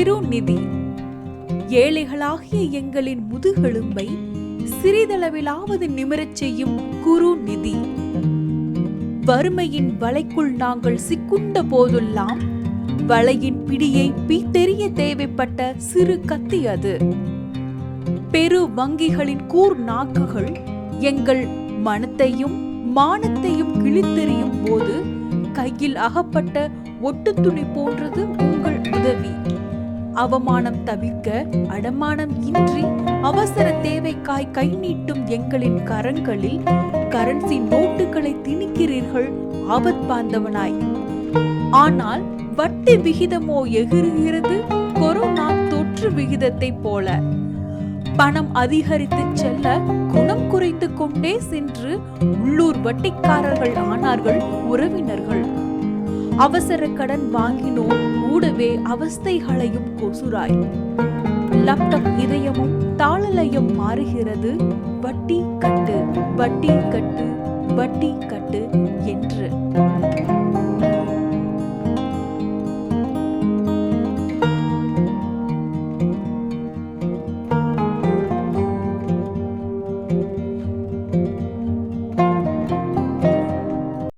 சிறு நிதி. ஏழைகளாகிய எங்களின் முதுகெலும்பை சிறிதளவிலாவது நிமிரச் செய்யும் குறு நிதி. வறுமையின் வலைக்குள் நாங்கள் சிக்குண்ட போதெல்லாம் வலையின் பிடியை பிய்த்தெறிய தேவைப்பட்ட சிறு கத்தி அது. பெரு வங்கிகளின் கூர் நாக்குகள் எங்கள் மனத்தையும் மானத்தையும் கிழித்தெறியும் போது கையில் அகப்பட்ட ஒட்டு துணி போன்றது உங்கள் உதவி. அவமானம் தவிர்க்க அடமானம் இன்றி அவசர தேவைக்காய் கை நீட்டும் எங்களின் கரங்களில் கரன்சி நோட்டுகளை திணிக்கிறீர்கள் ஆபத்பாந்தவனாய். ஆனால் வட்டி விகிதமோ எகிறுகிறது கொரோனா தொற்று விகிதத்தை போல. பணம் அதிகரித்து செல்ல குணம் குறைத்து கொண்டே சென்று உள்ளூர் வட்டிக்காரர்கள் ஆனார்கள் உறவினர்கள். அவசர கடன் வாங்கினோம், கூடவே அவஸ்தைகளையும் கொசுராய். லேப்டாப் இதயமும் தாளலயம் மாறுகிறது. வட்டி கட்டு, வட்டி கட்டு, வட்டி கட்டு என்று.